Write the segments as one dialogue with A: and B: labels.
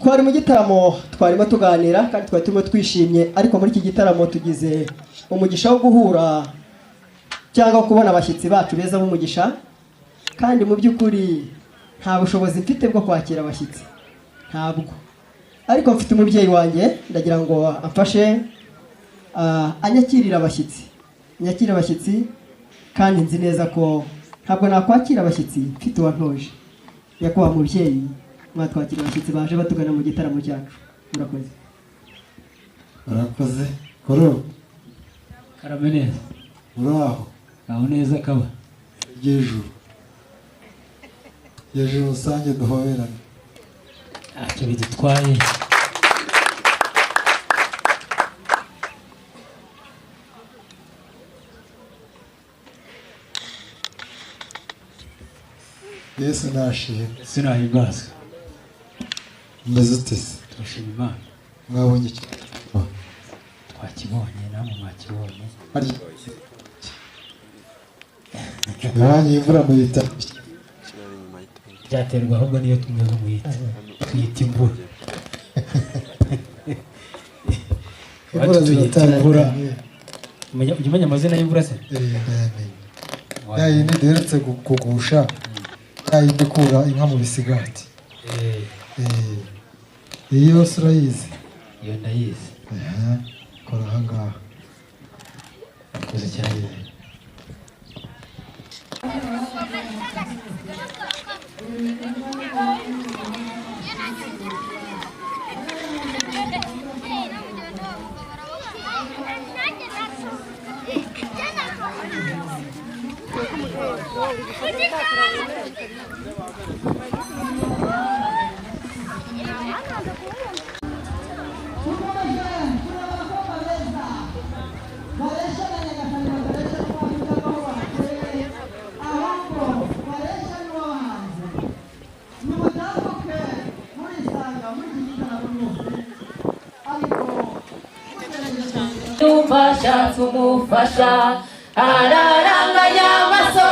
A: twari mu gitaramo twarimo tuganira kandi twari turimo twishimye, ariko muri iki gitaramo tugize umugisha wo guhura cyangwa kubona abashyitsi bacu beza b'umugisha, kandi mu by'ukuri nta bushobozi mfite bwo kwakira abashyitsi, ntabwo, ariko mfite umubyeyi wanjye ndagira ngo amfashe anyakirira abashyitsi, kandi nzi neza ko ntabwo nakwakira abashyitsi mfite uwantoje. Nyakubahwa mubyeyi, mwatwakira abashyitsi baje batugana mu gitaramo cyacu. Murakoze.
B: Murakoze. Koro
C: karame neza.
B: Uraho?
C: Aho neza kaba.
B: Yejuru usange duhoberane.
C: Ntacyo bidutwaye.
B: Yesu nashimye.
C: Sinahimbaza.
B: Mbese utese?
C: Turashima Imana.
B: Mwabonye iki?
C: Twakibonye, namwe mwakibonye.
B: Mwanya imvura muyita.
C: Byaterwa ahubwo niyo tumeze muyita. Tuyita imvura.
B: Imvura ziratanga.
C: Ujya umenya amazina y'imvura se?
B: Ya yindi duherutse kugusha, ya yindi ikura inka mu bisigati. Iyo yose urayizi?
C: Iyo ndayizi.
B: Kora aha ngaha.
C: Koze cyane.
D: Bashatse umufasha araranganya amaso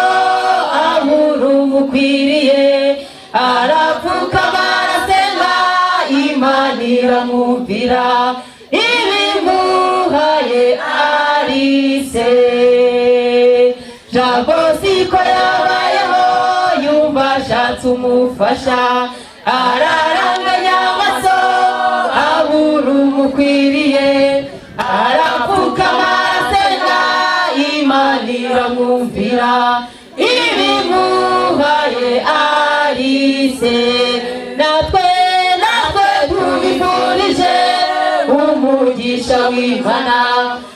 D: abura umukwiriye, arapfukama arasenga Imana iramwumvira, ibimuhaye arise. Jambo siko yabayeho, yumva ashatse umufasha araranganya amaso abura umukwiriye, arapfukama arasenga Imana iramwumvira, ibimuhaye arise. Natwe tubifurije umugisha w'Imana,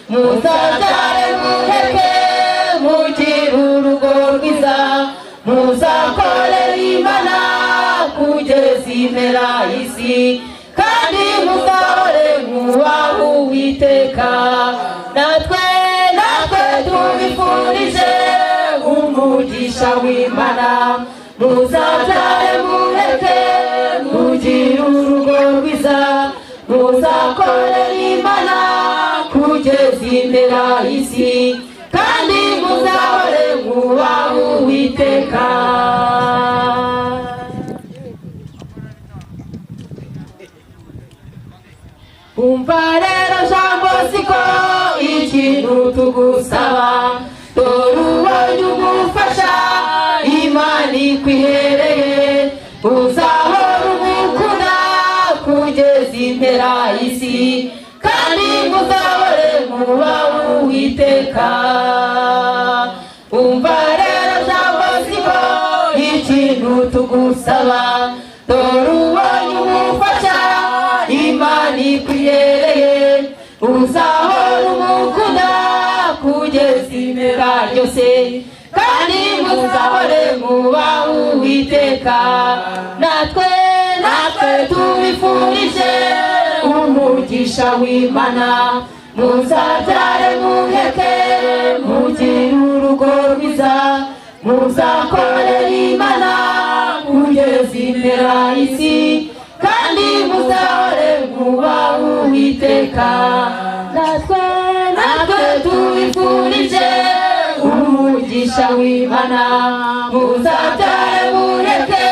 D: muzabyare muheke mugire urugo rwiza, muzakorera Imana kugeza impera y'isi, kandi muzahore mwubaha Uwiteka. Natwe tubifurije umugisha w'Imana, muzabyare muheke mugire urugo rwiza, muzakorera Imana kugeza impera y'isi, kandi muzahore mwubaha Uwiteka. Umva rero jambo siko ikintu tugusaba, dore ubonye umufasha Imana ikwihereye, uzahora umukunda kugeza impera y'isi, kandi muzahore mwubaha Uwiteka. Umva rero jambo siko ikintu tugusaba, dore ubonye umufasha Imana ikwihereye, uzahora umukunda kugeza impera ryose, kandi muzahore mwubaha Uwiteka. Natwe tubifurije umugisha w'Imana, muzabyare muheke mugire urugo rwiza, muzakorera Imana kugeza impera y'isi, kandi muzahore mwubaha Uwiteka. Natwe tubifurije umugisha w'Imana, muzabyare muheke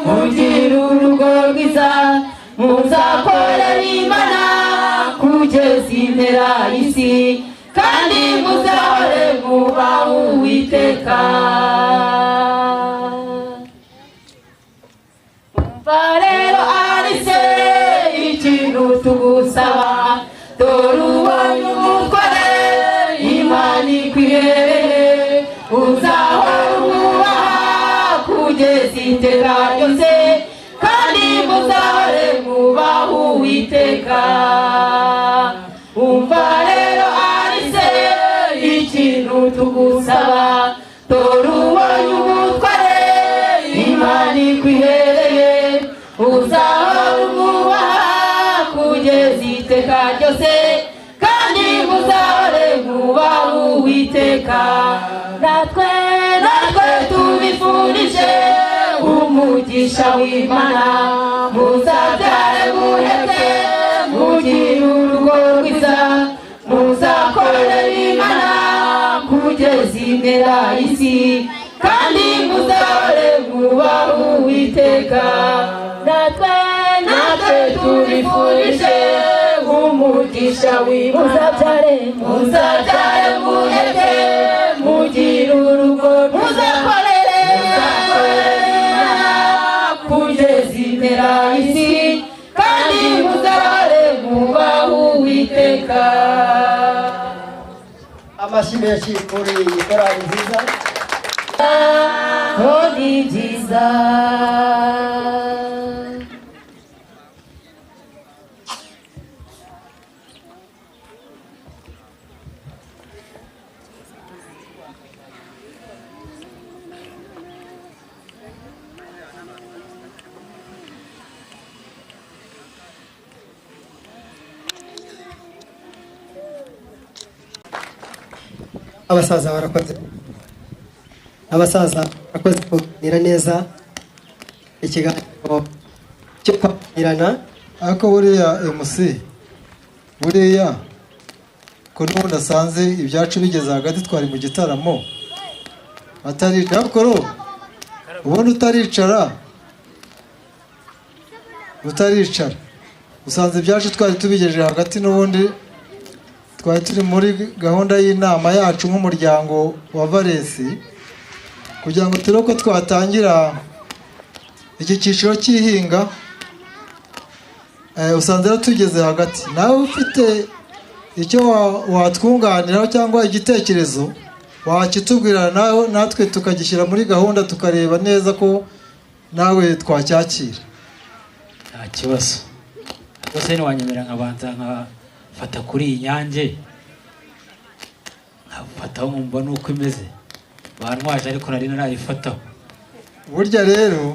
D: mugire urugo rwiza, muzakorera Imana kugeza impera y'isi kandi muzahore mwubaha Uwiteka. Umva rero arise ikintu tugusaba, dore ubonye umutware Imana ikwihereye, uzahora umwubaha kugeza iteka ryose kandi muzahore mwubaha Uwiteka. Umva rero arise ikintu tugusaba, dore ubonye umutware Imana ikwihereye, uzahora umwubaha kugeza iteka ryose kandi muzahore mwubaha Uwiteka. Natwe tubifurije umugisha w'Imana, muzabyare muheke mugire urugo rwiza, muzakorera Imana kugeza impera y'isi kandi muzahore mwubaha Uwiteka. Natwe tubifurije umugisha w'Imana, muzabyare muheke mugire urugo, muzakorere Imana kugeza impera y'isi kandi muzahore mwubaha Uwiteka.
A: amashyi menshi kuri iyi korali nziza.
D: Ni byiza
A: abasaza barakoze, abasaza barakoze kuganira neza ikiganiro cyo kwakirana.
B: ariko buriya MC buriya ko n'ubundi asanze ibyacu bigeze hagati twari mu gitaramo ataricara, ariko ubundi utaricara usanze ibyacu twari tubigejeje hagati, n'ubundi twari turi muri gahunda y'inama yacu nk'umuryango wa Valesi kugira ngo turebe ko twatangira iki cyiciro cy'ihinga. Usanze rero tugeze hagati, nawe ufite icyo watwunganiraho cyangwa igitekerezo wakitubwira, nawe natwe tukagishyira muri gahunda tukareba neza ko nawe twacyakira.
C: nta kibazo rwose ntiwanyemera nkabanza nkafata kuri iyi nyange, nkafataho nkumva nuko imeze, bantwaje ariko nari narayifataho.
B: Burya rero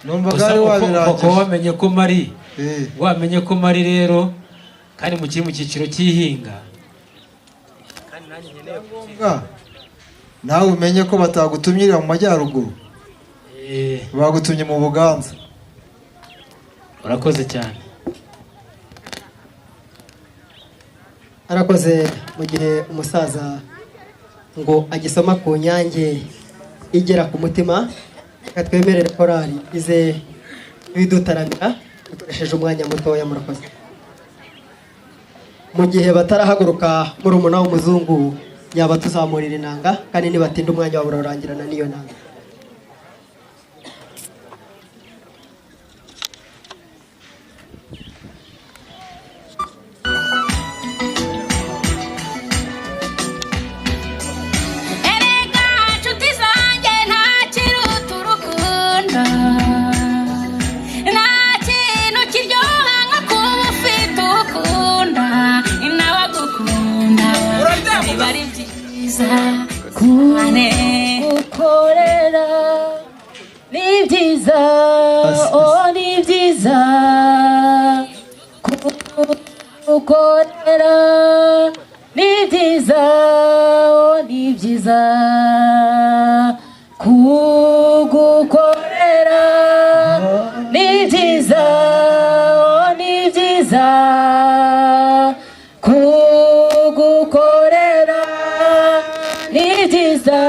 B: numvaga ari wabirangije,
C: wamenye ko mari rero kandi mukiri mu cyiciro cy'ihinga, kandi nanjye nkeneye kuvuga
B: nawe umenye ko batagutumyira mu majyaruguru, bagutumye mu Buganza.
C: urakoze cyane.
A: arakoze. mu gihe umusaza ngo agisoma ku nyange igera ku mutima, reka twemerere korali ize bidutaramira dukoresheje umwanya mutoya. murakoze. mu gihe batarahaguruka murumuna w'umuzungu yaba tuzamurira inanga, kandi nibatinda umwanya wabo urarangirana n'iyo nanga.
D: Gukorera ni byiza, ni byiza. Gukorera ni byiza, ni byiza. Kugukorera ni byiza, ni byiza. Kugukorera ni byiza,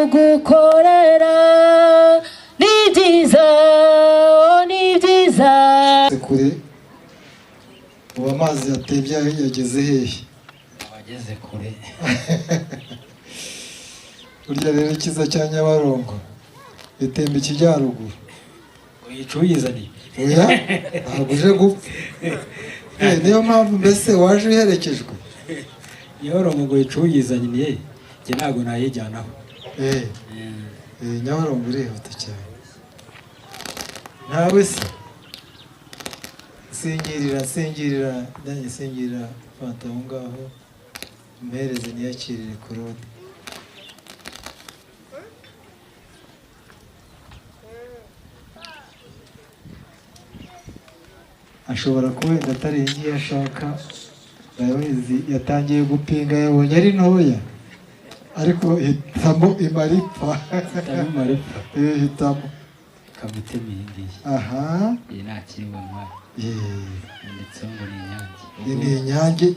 D: kugukorera ni byiza,
B: kure ubu amazi yatembye yageze hehe
C: abageze kure
B: burya rero ikiza cya Nyabarongo itemba ikijyaruguru
C: ngo yicuyizaniye
B: oya ntabwo uje gupfa niyo mpamvu mbese waje uherekejwe
C: Nyabarongo ngo yicuyizaniye njye ntabwo nayijyanaho
B: Nyabarongo irihuta cyane nawe se singirira nanjye singirira fanta aho ngaho umuhereze niyakirire Claude ashobora kuba wenda atari iyi ashaka Bayozi yatangiye gupinga yabonye ari ntoya ariko hitamo imaripfa hitamo
C: kamutema iyi ngiyi
B: aha
C: iyi ntakiri bunywaye yanditseho ngo ni inyange
B: ni inyange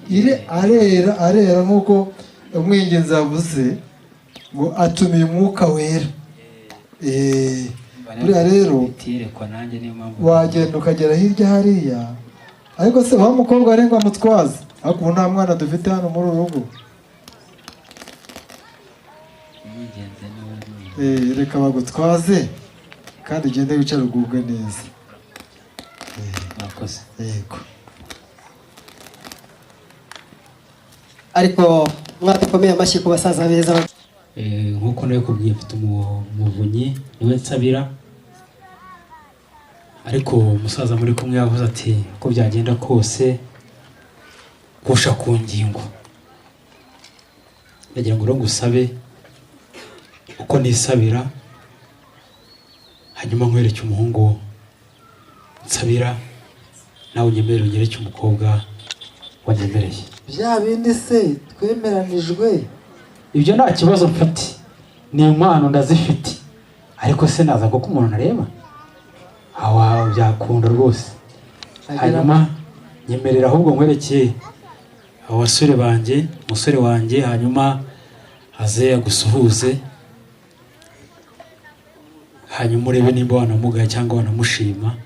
B: arera nk'uko umwingenzi yavuze ngo atumiye umwuka wera buriya rero wagenda ukagera hirya hariya ariko se wa mukobwa arengwa amutwaza ariko ubu nta mwana dufite hano muri uru rugo reka bagutwaze kandi ugende wicare ugubwe neza yego
A: ariko mwatukomeye amashyi ku basaza beza
C: nk'uko nawe kubwiye mfite umuvunyi niwe nsabira ariko umusaza muri kumwe yavuze ati uko byagenda kose gusha ku ngingo ndagira ngo ngusabe uko nisabira hanyuma nkwereke umuhungu nsabira nawe unyemerere unyereke umukobwa wanyemereye
B: bya bindi se twemeranijwe
C: ibyo nta kibazo mfite ni impano ndazifite ariko se naza kuko umuntu areba aho byakunda rwose hanyuma nyemerera ahubwo nkwerekeye abo basore banjye umusore wanjye hanyuma aze agusuhuze hanyuma urebe nimba wanamugaye cyangwa wanamushima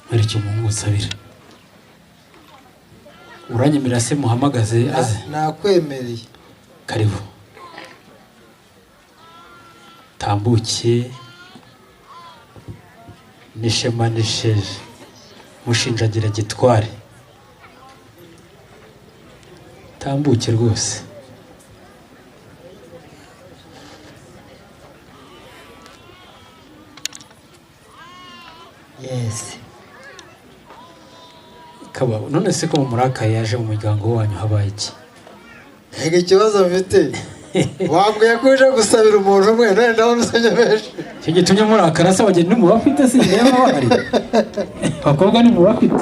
C: nkwereke umuhungu nsabira uranyemerera se muhamagaze aze
B: nakwemereye
C: karibu tambuke nishema nisheje mushinjagira gitware tambuke rwose
A: yes
C: kababo none se ko murakaye yaje mu muryango wanyu habaye iki
B: ntega ikibazo mfite wambwiye ko uje gusabira umuntu umwe none nawe umusabye benshi
C: icyo gitumye murakara se bagenda mu bafite se niba bahari abakobwa ni mu bafite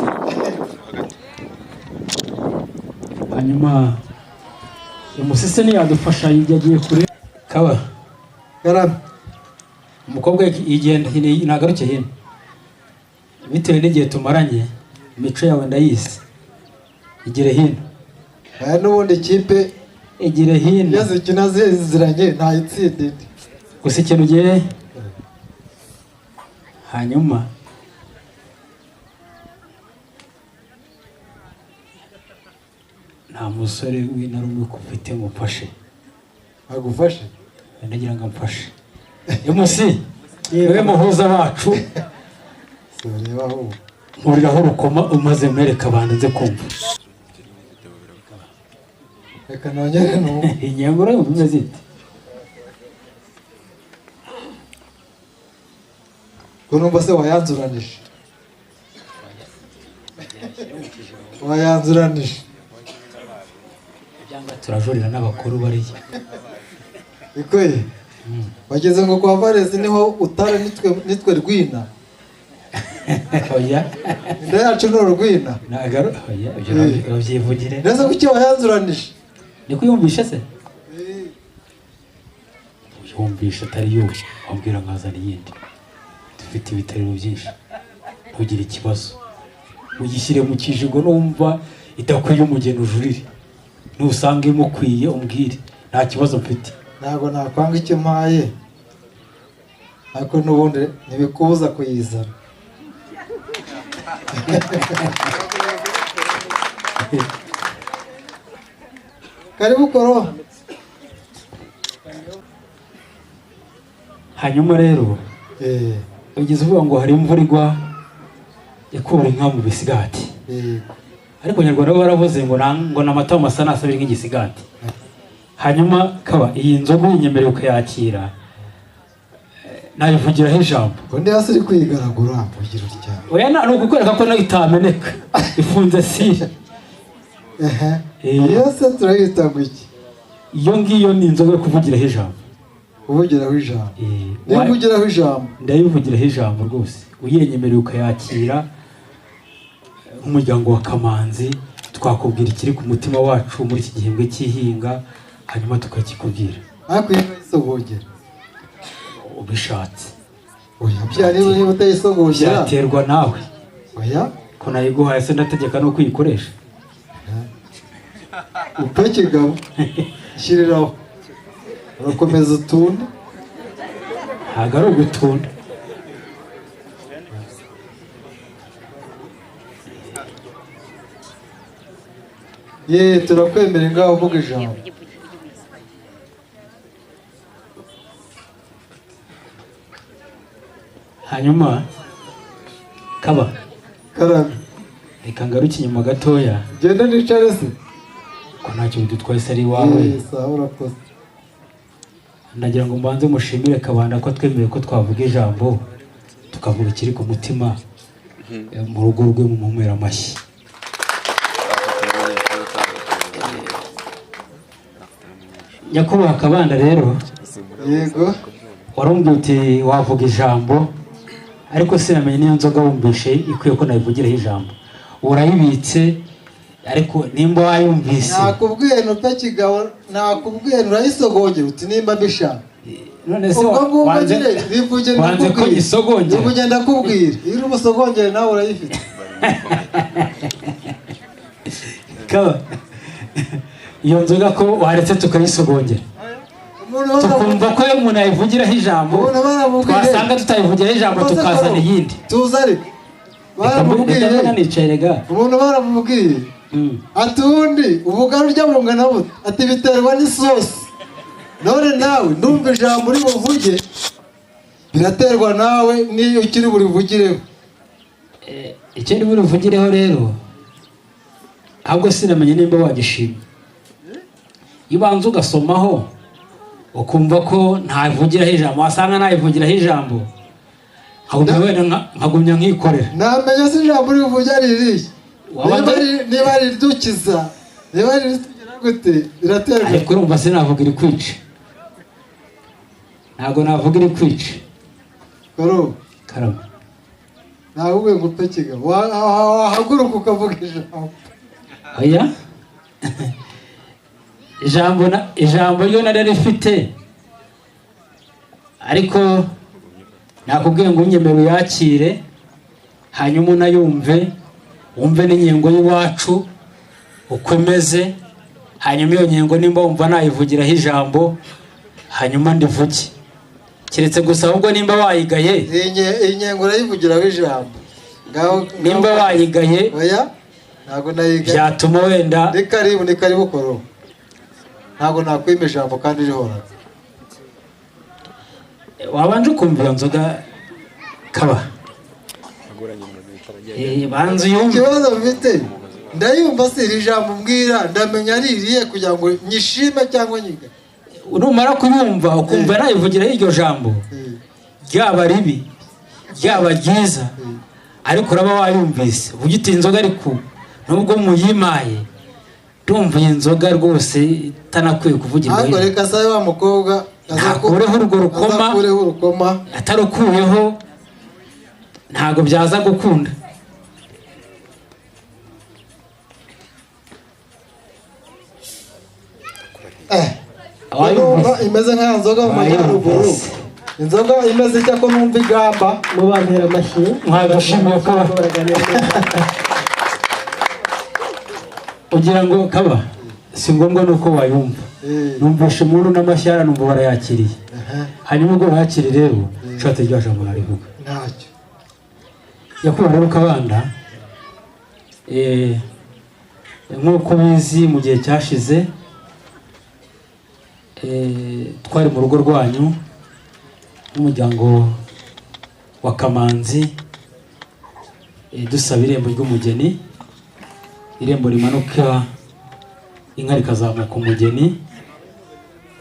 C: hanyuma umusise ntiyadufasha yagiye kure kaba
B: garame
C: umukobwa yigenda nagaruke hino bitewe n'igihe tumaranye imico yawe ndayizi igire hino
B: aya n'ubundi ikipe
C: igire hino
B: iyo zikina ziziranye ntayitsinde
C: gusa ikintu ugiye hanyuma nta musore w'intarumwe ufite mufashe
B: agufashe
C: ndagira ngo amfashe emusi niwe muhuza wacu nkuriraho urukoma umaze mwereka abantu nze kumva
B: reka nongere numve
C: inyangura yumva imeze ite
B: ko numva se wayanzuranije
C: turajurira n'abakuru bariya
B: ikoye bageze ngo kwa Valesi niho utare nitwe rwina
C: oya
B: inda yacu ni urwina
C: nagaru oya ibyo babyivugire
B: neza kuki wayanzuranije
C: niko yumvishe se yumvishe atari yo wambwira nkazana iyindi dufite ibiterero byinshi ntugire ikibazo ugishyire mu kijigo numva idakwiye umugeni ujurire nusanga imukwiye umbwire nta kibazo mfite
B: ntabwo nakwanga icyo mpaye ariko n'ubundi ntibikubuza kuyizana karibu koro.
C: hanyuma rero ugeze uvuga ngo hari imvura igwa ikura inka mu bisigati, ariko Nyarwanda bo baravuze ngo n'amata masa nasabira nk'igisigati. Hanyuma kaba iyi nzoga unyemereye ukayakira, nayivugiraho ijambo.
B: Undi hasi uri kwigaragura ugira utya.
C: Oya ni ukukwereka ko nayo itameneka ifunze sire.
B: Yose turayita guki.
C: Iyo ngiyo ni inzoga yo kuvugiraho ijambo.
B: Kuvugiraho ijambo. Nivugiraho ijambo.
C: Ndayivugiraho ijambo rwose. Uyenyemereye ukayakira nk'umuryango wa Kamanzi, twakubwira ikiri ku mutima wacu muri iki gihembwe cy'ihinga, hanyuma tukakikubwira.
B: Ariko yisogongera
C: ubishatse.
B: Oya byari niba utayisogongera
C: byaterwa nawe.
B: Oya
C: ko nayiguhaye se ndategeka no kuyikoresha.
B: Upekigabo shiriraho urakomeza utunde.
C: Ntabwo ari ugutunda.
B: Turakwemerera ngaho uvuga ijambo.
C: Hanyuma kaba
B: Karame
C: reka ngaruke inyuma gatoya.
B: Genda nicare se.
C: Ko ntacyo bidutwaye se ari iwawe.
B: Sawa urakoze.
C: Ndagira ngo mbanze mushimire Kabanda ko twemeye ko twavuga ijambo tukavuga ikiri ku mutima mu rugo rwe mu mumwera amashyi. Nyakubahwa Kabanda rero,
B: yego
C: warumbwiye uti wavuga ijambo, ariko sinamenye niyo nzoga wumvishe ikwiye ko nayivugiraho ijambo. Urayibitse ariko nimba wayumvise.
B: Nakubwiye Nupekigabo, nakubwiye urayisogongera uti nimba bishaka.
C: None se wanze ko isogongera.
B: Nivuge ndakubwira, iyo uri umusogongere nawe urayifite.
C: Kaba iyo nzoga ko waretse tukayisogongera, tukumva ko umuntu ayivugiraho ijambo, twasanga tutayivugiraho ijambo tukazana iyindi.
B: Tuza ariko baramubwiye, umuntu baramubwiye ati ubundi ubugari urya bungana bute, ati biterwa n'isosi. None nawe ndumva ijambo uri buvuge biraterwa nawe niyo ukiri burivugireho.
C: Icyo ndi burivugireho rero ahubwo sinamenye nimba wagishima. Ibanza ugasomaho ukumva ko ntavugiraho ijambo, wasanga ntayivugiraho ijambo, nkagumya nkikorera.
B: Namenya se ijambo uri buvuge ari irihe. Niba ari irdukiza, niba ari iritugira gute biraterwa.
C: Ariko urumva sinavuga iri kwica. Ntabwo navuga iri kwica. Karama
B: nawe ngo Upekigabo wahaguruka ukavuga ijambo.
C: Oya ijambo ryo nari rifite, ariko nakubwiye ngo unyemere uyakire, hanyuma unayumve, wumve n'inyengo y'iwacu uko imeze, hanyuma iyo nyengo nimba wumva nayivugiraho ijambo, hanyuma ndivuge. Keretse gusa ahubwo nimba wayigaye,
B: iyi nyengo urayivugiraho ijambo.
C: Nimba wayigaye,
B: oya ntabwo nayigaye,
C: byatuma wenda
B: ni karibu koro. Ntabwo nakwima ijambo kandi rihora.
C: Wabanje ukumva iyo nzoga Kaba. Banza uyumve.
B: Ikibazo mfite ndayumva se iri jambo mbwira ndamenya ari iriye kugira ngo nyishime cyangwa nyiga.
C: Urumara kuyumva ukumva nayivugiraho iryo jambo, ryaba ribi ryaba ryiza, ariko uraba wayumvise uvuga uti inzoga ariko nubwo muyimaye ndumva iyi nzoga rwose itanakwiye kuvugirwa.
B: Ariko reka saye wa mukobwa
C: azakureho urwo rukoma, atarukuyeho ntago byaza gukunda.
B: Imeze nk'aya nzoga mu majyaruguru, inzoga imeze icyo ko numva igamba.
A: Mubantera amashyi
C: mwagashimiye Kaba. Ugira ngo Kaba si ngombwa nuko wayumva. Numvishe umuntu n'amashyara numva barayakiriye. Hanyuma ubwo bayakiri rero nshatse rya jambo narivuga.
B: Ntacyo.
C: Nyakubahwa rero Kabanda, nk'uko bizi mu gihe cyashize twari mu rugo rwanyu n'umuryango wa Kamanzi dusaba irembo ry'umugeni, irembo rimanuka inka rikazamuka umugeni,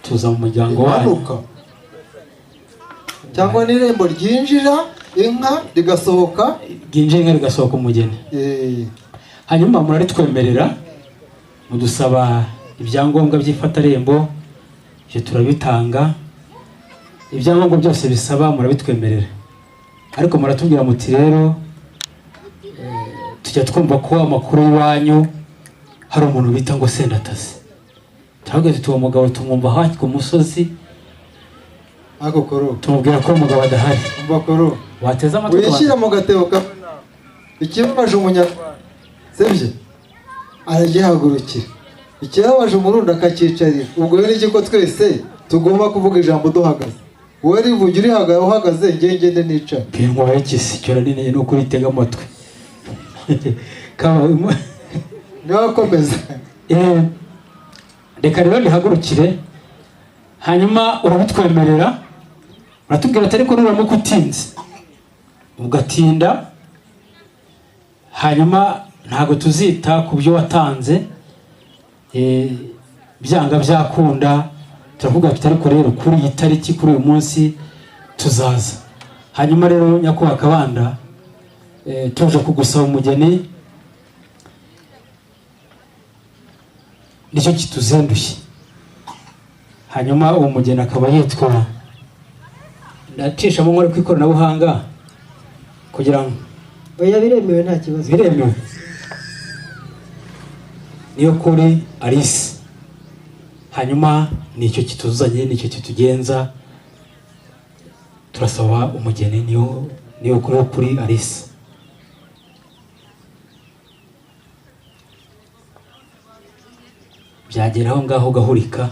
C: tuza mu muryango wanyu
B: cyangwa n'irembo ryinjira inka rigasohoka,
C: ryinjira inka rigasohoka umugeni. Hanyuma muraritwemerera mudusaba ibyangombwa by'ifatarembo, ibyo turabitanga, ibyangombwa byose bisaba murabitwemerera, ariko muratubwira muti rero tujya twumva ko amakuru y'iwanyu hari umuntu bita ngo Sendatazi. Turavuga tuti uwo mugabo tumwumva hafi ku musozi, tumubwira ko umugabo adahari. Wateza amatwi
B: wishyira mu gatebo ka ikibabaje umunyarwanda sibye aragihagurukira, ikibabaje umurundi akakicarira. Ubwo rero iki ko twese tugomba kuvuga ijambo duhagaze, wowe rivuge uri uhagaze, ngende nica
C: nkwa y'ikisi cyo nini no kuritega amatwi
B: nakomeza.
C: Reka rero nihagurukire, hanyuma urabitwemerera, uratubwira ati ariko nuramuka utinze ugatinda, hanyuma ntago tuzita ku byo watanze, byanga byakunda turavuga ati ariko rero kuri iyi tariki, kuri uyu munsi tuzaza. Hanyuma rero Nyakubahwa Kabanda, tuje kugusaba umugeni, nicyo kituzendushye. Hanyuma uwo mugeni akaba yitwa, ndacishamo nkore ku ikoranabuhanga kugira ngo
A: oya biremewe, nta kibazo,
C: biremewe. Niyo kuri Alice. Hanyuma nicyo kituzanye, nicyo kitugenza, turasaba umugeni niyo kuri Alice. Byageraho ngaho gahurika.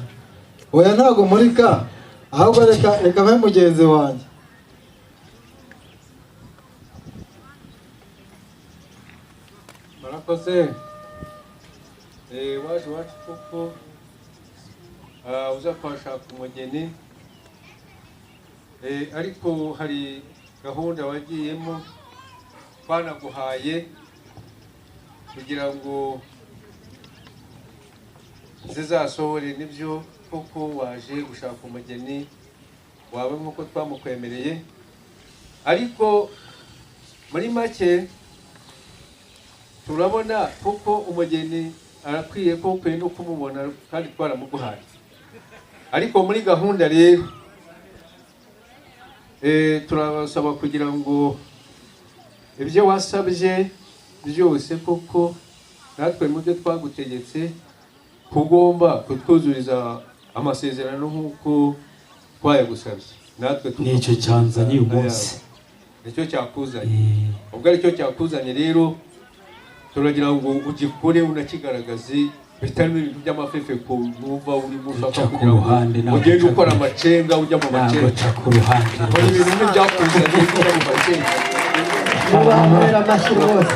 B: Oya ntago murika, ahubwo reka mpe mugenzi wanjye.
E: Murakoze. Waje wacu kuko uza kwashaka umugeni, ariko hari gahunda wagiyemo twanaguhaye kugira ngo zizasohore. Nibyo kuko waje gushaka umugeni wawe nk'uko twamukwemereye, ariko muri make turabona kuko umugeni arakwiye ko ukwiye no kumubona kandi twaramuguhaye. Ariko muri gahunda rero turabasaba kugira ngo ibyo wasabye byose kuko natwe mu byo twagutegetse kugomba kutwuzuriza amasezerano nk'uko twayagusabye. Natwe
C: nicyo cyanzanye uyu munsi,
E: nicyo cyakuzanye. Ubwo aricyo cyakuzanye rero turagira ngo ugikore unakigaragaze, bitarimo ibintu by'amafefe ku numva urimo ushaka kugira ngo ugende ukora amacenga, ujya mu macenga.
C: Naca ku ruhande,
E: ibintu byakuzanye ujya mu macenga.
A: mubamurera amashyi rwose.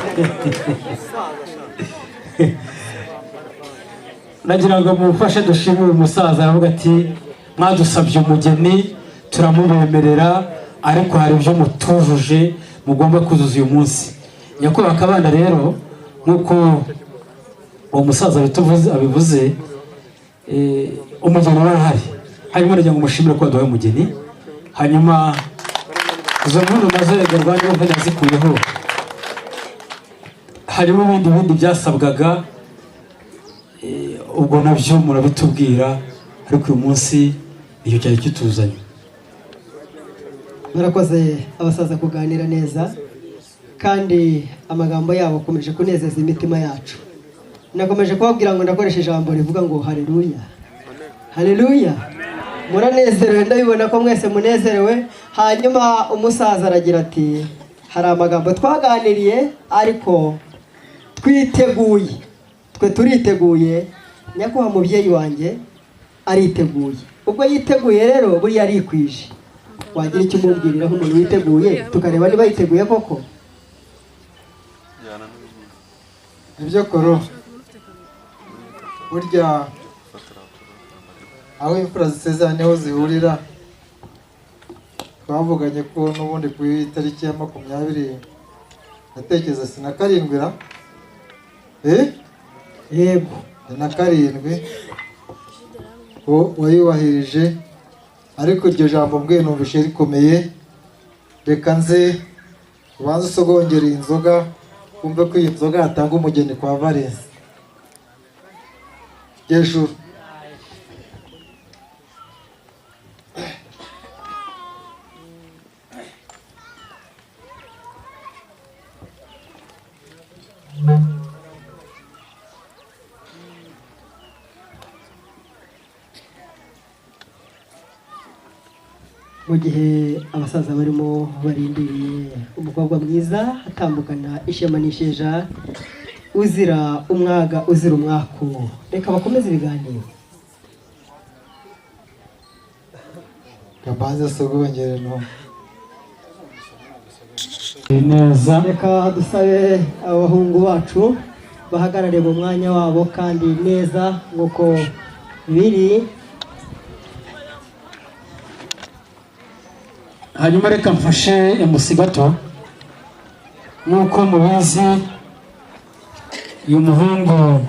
C: nagira ngo mufashe dushimire umusaza. Aravuga ati mwadusabye umugeni turamubemerera, ariko hari ibyo mutujuje mugomba kuzuza uyu munsi. Nyakubahwa Kabanda rero, nk'uko uwo musaza abivuze, umugeni warahari. Hanyuma nagira ngo mushimire ko waduhaye umugeni. Hanyuma izo mpundu nazo rwanda yumva yazikuyeho, harimo ibindi byasabwaga, ubwo nabyo murabitubwira, ariko uyu munsi nicyo cyari kituzanye.
A: Murakoze abasaza kuganira neza, kandi amagambo yabo akomeje kunezeza imitima yacu. Nakomeje kubabwira ngo ndakoresha ijambo rivuga ngo haleluya, haleluya. Muranezerewe, ndabibona ko mwese munezerewe. Hanyuma umusaza aragira ati hari amagambo twaganiriye, ariko twiteguye, twe turiteguye. Nyakubahwa mubyeyi wanjye ariteguye. Ubwo yiteguye rero buriya arikwije. Wagira icyo umubwirira nk'umuntu witeguye, tukareba niba yiteguye koko.
B: ibyo koro burya aho imfura zisezeranye niho zihurira. Twavuganye ko n'ubundi ku itariki ya 20 natekereza sina 7 ra
A: yego
B: na 7 ko wayubahirije, ariko iryo jambo mbwe numvishe rikomeye. Reka nze ubanza usogongera inzoga kumve ko iyi nzoga yatanga umugeni kwa Valens. Jeshuru
A: mu gihe abasaza barimo barindiriye umukobwa mwiza atambukana ishema n'isheja uzira umwaga uzira umwaku, reka bakomeze ibiganiro.
B: kabanza sogongere no
C: neza.
A: Reka dusabe abahungu bacu bahagarare mu mwanya wabo kandi neza nk'uko biri.
C: Hanyuma reka mfashe MC gato. Nk'uko mubizi uyu muhungu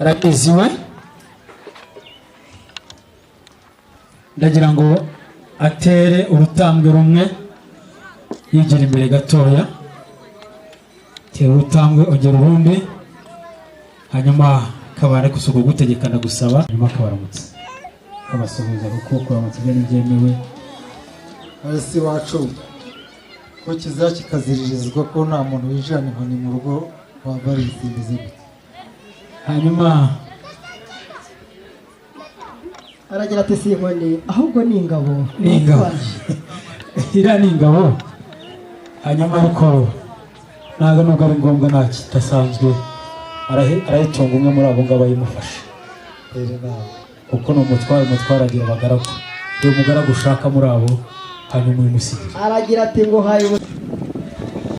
C: arabiziwe, ndagira ngo atere urutambwe rumwe yigira imbere gatoya. Tera urutambwe ongera urundi, hanyuma kabare kusuka gutegekana gusaba, hanyuma kabaramutse kabasuhuza kuko kuramutse byemewe.
B: Arisi wacu ko kizira kikaziririzwa ko nta muntu wijana inkoni mu rugo wa Valens bizi.
C: Hanyuma
A: Aragira ati si inkoni ahubwo ni ingabo.
C: ni ingabo. Iriya ni ingabo. Hanyuma ariko ntabwo nubwo ari ngombwa nta kidasanzwe arayitunga umwe muri abo ngabo ayimufashe, kuko ni umutwara agira abagaragu. Uyu mugaragu ushaka muri abo hanyuma uyimusigira.
A: Aragira ati ngo haye